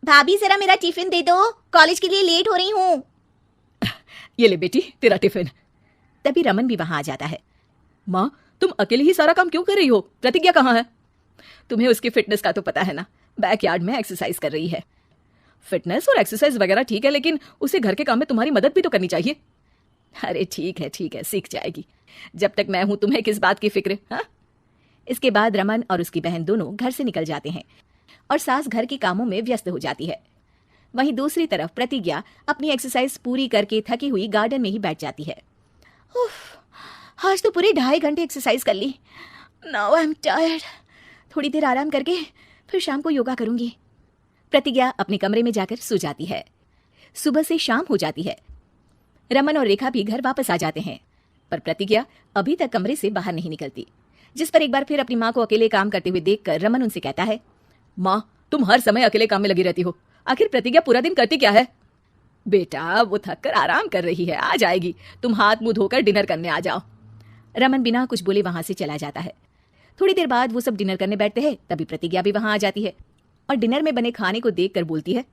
भाभी जरा मेरा टिफिन दे दो, कॉलेज के लिए लेट हो रही हूँ। ये ले बेटी तेरा टिफिन। तभी रमन भी वहां आ जाता है। माँ तुम अकेले ही सारा काम क्यों कर रही हो? प्रतिज्ञा कहाँ है? तुम्हें उसकी फिटनेस का तो पता है ना, बैकयार्ड में एक्सरसाइज कर रही है। फिटनेस और एक्सरसाइज वगैरह ठीक है, लेकिन उसे घर के काम में तुम्हारी मदद भी तो करनी चाहिए। अरे ठीक है, सीख जाएगी। जब तक मैं हूं तुम्हें किस बात की फिक्र? हाँ। इसके बाद रमन और उसकी बहन दोनों घर से निकल जाते हैं और सास घर के कामों में व्यस्त हो जाती है। वहीं दूसरी तरफ प्रतिज्ञा अपनी एक्सरसाइज पूरी करके थकी हुई गार्डन में ही बैठ जाती है। आज तो पूरे 2.5 घंटे एक्सरसाइज कर ली। Now I am tired. थोड़ी देर आराम करके फिर शाम को योगा करूंगी। प्रतिज्ञा अपने कमरे में जाकर सो जाती है। सुबह से शाम हो जाती है। रमन और रेखा भी घर वापस आ जाते हैं, पर प्रतिज्ञा अभी तक कमरे से बाहर नहीं निकलती। जिस पर एक बार फिर अपनी माँ को अकेले काम करते हुए देखकर रमन उनसे कहता है, माँ तुम हर समय अकेले काम में लगी रहती हो, आखिर प्रतिज्ञा पूरा दिन करती क्या है? बेटा वो थक कर आराम कर रही है, आ जाएगी। तुम हाथ मुंह धोकर डिनर करने आ जाओ। रमन बिना कुछ बोले वहां से चला जाता है। थोड़ी देर बाद वो सब डिनर करने बैठते हैं, तभी प्रतिज्ञा भी वहां आ जाती है और डिनर में बने खाने को देखकर बोलती है,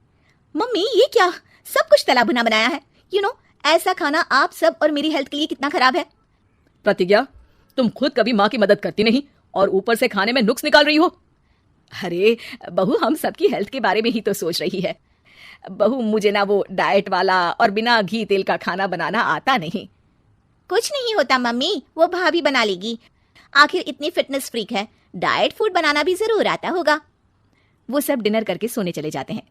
मम्मी ये क्या, सब कुछ तला भुना बनाया है। ऐसा खाना आप सब और मेरी हेल्थ के लिए कितना खराब है। प्रतिज्ञा तुम खुद कभी माँ की मदद करती नहीं और ऊपर से खाने में नुक्स निकाल रही हो। अरे बहू, हम सबकी हेल्थ के बारे में ही तो सोच रही है। बहू मुझे ना वो डाइट वाला और बिना घी तेल का खाना बनाना आता नहीं। कुछ नहीं होता मम्मी, वो भाभी बना लेगी। आखिर इतनी फिटनेस फ्रीक है, डाइट फूड बनाना भी जरूर आता होगा। वो सब डिनर करके सोने चले जाते हैं।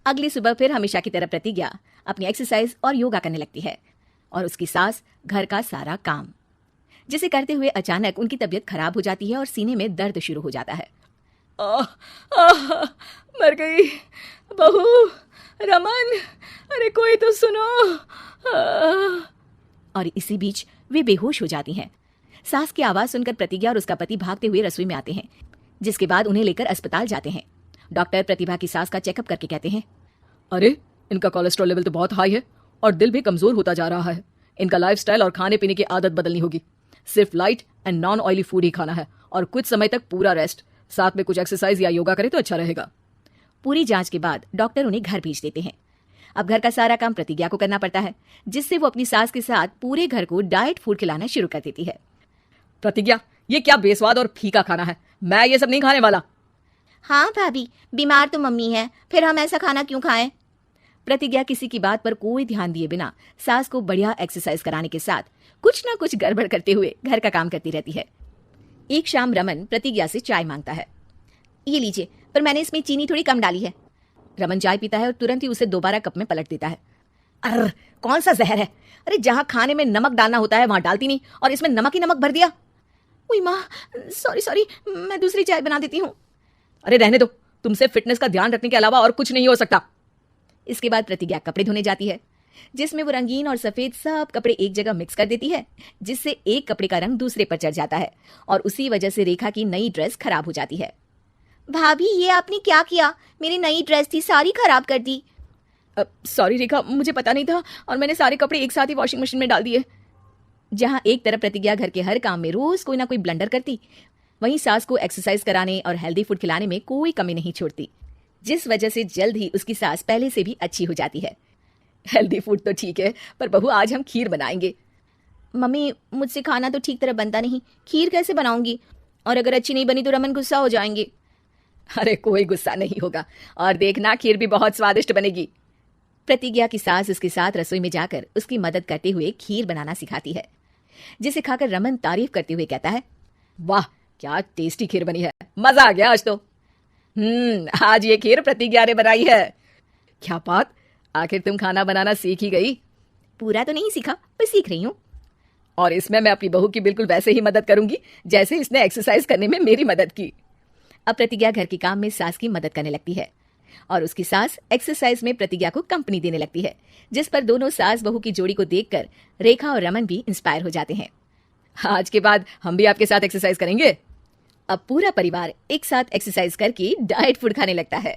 अगली सुबह फिर हमेशा की तरह प्रतिज्ञा अपनी एक्सरसाइज और योगा करने लगती है और उसकी सास घर का सारा काम, जिसे करते हुए अचानक उनकी तबीयत खराब हो जाती है और सीने में दर्द शुरू हो जाता है। मर गई बहू। रमन, अरे कोई तो सुनो। और इसी बीच वे बेहोश हो जाती हैं। सास की आवाज सुनकर प्रतिज्ञा और उसका पति भागते हुए रसोई में आते हैं, जिसके बाद उन्हें लेकर अस्पताल जाते हैं। डॉक्टर प्रतिभा की सास का चेकअप करके कहते हैं, अरे इनका कोलेस्ट्रॉल लेवल तो बहुत हाई है और दिल भी कमजोर होता जा रहा है। इनका लाइफस्टाइल और खाने पीने की आदत बदलनी होगी। सिर्फ light and non oily food ही खाना है और कुछ समय तक पूरा रेस्ट, साथ में कुछ एक्सरसाइज या योगा करे तो अच्छा रहेगा। पूरी जांच के बाद डॉक्टर उन्हें घर भेज देते हैं। अब घर का सारा काम प्रतिज्ञा को करना पड़ता है, जिससे वो अपनी सास के साथ पूरे घर को डाइट फूड खिलाना शुरू कर देती है। प्रतिज्ञा ये क्या बेस्वाद और फीका खाना है, मैं ये सब नहीं खाने वाला। हाँ भाभी, बीमार तो मम्मी है, फिर हम ऐसा खाना क्यों खाएं? प्रतिज्ञा किसी की बात पर कोई ध्यान दिए बिना सास को बढ़िया एक्सरसाइज कराने के साथ कुछ ना कुछ गड़बड़ करते हुए घर का काम करती रहती है। एक शाम रमन प्रतिज्ञा से चाय मांगता है। ये लीजिए, पर मैंने इसमें चीनी थोड़ी कम डाली है। रमन चाय पीता है और तुरंत ही उसे दोबारा कप में पलट देता है। अर्र, कौन सा जहर है? अरे जहाँ खाने में नमक डालना होता है वहां डालती नहीं और इसमें नमक ही नमक भर दिया। उई माँ, सॉरी, मैं दूसरी चाय बना देती हूँ। अरे रहने दो, तुमसे फिटनेस का ध्यान रखने के अलावा और कुछ नहीं हो सकता। इसके बाद प्रतिज्ञा कपड़े धोने जाती है, जिसमें वो रंगीन और सफेद सब कपड़े एक जगह मिक्स कर देती है, जिससे एक कपड़े का रंग दूसरे पर चढ़ जाता है और उसी वजह से रेखा की नई ड्रेस खराब हो जाती है। भाभी ये आपने क्या किया? मेरी नई ड्रेस थी, सारी खराब कर दी। सॉरी रेखा, मुझे पता नहीं था और मैंने सारे कपड़े एक साथ ही वॉशिंग मशीन में डाल दिए। जहां एक तरफ प्रतिज्ञा घर के हर काम में रोज कोई ना कोई ब्लंडर करती, वहीं सास को एक्सरसाइज कराने और हेल्दी फूड खिलाने में कोई कमी नहीं छोड़ती, जिस वजह से जल्द ही उसकी सास पहले से भी अच्छी हो जाती है। हेल्दी फूड तो ठीक है, पर बहू आज हम खीर बनाएंगे। मम्मी मुझसे खाना तो ठीक तरह बनता नहीं, खीर कैसे बनाऊंगी? और अगर अच्छी नहीं बनी तो रमन गुस्सा हो जाएंगे। अरे कोई गुस्सा नहीं होगा और देखना खीर भी बहुत स्वादिष्ट बनेगी। प्रतिज्ञा की सास उसके साथ रसोई में जाकर उसकी मदद करते हुए खीर बनाना सिखाती है, जिसे खाकर रमन तारीफ करते हुए कहता है, वाह क्या टेस्टी खीर बनी है, मजा आ गया आज तो। आज ये खीर प्रतिज्ञा ने बनाई है। क्या बात, आखिर तुम खाना बनाना सीख ही गई? पूरा तो नहीं सीखा, पर सीख रही हूँ। और इसमें मैं अपनी बहू की बिल्कुल वैसे ही मदद करूंगी जैसे इसने एक्सरसाइज करने में मेरी मदद की। अब प्रतिज्ञा घर के काम में सास की मदद करने लगती है और उसकी सास एक्सरसाइज में प्रतिज्ञा को कंपनी देने लगती है, जिस पर दोनों सास बहू की जोड़ी को देखकर रेखा और रमन भी इंस्पायर हो जाते हैं। आज के बाद हम भी आपके साथ एक्सरसाइज करेंगे। अब पूरा परिवार एक साथ एक्सरसाइज करके डाइट फूड खाने लगता है।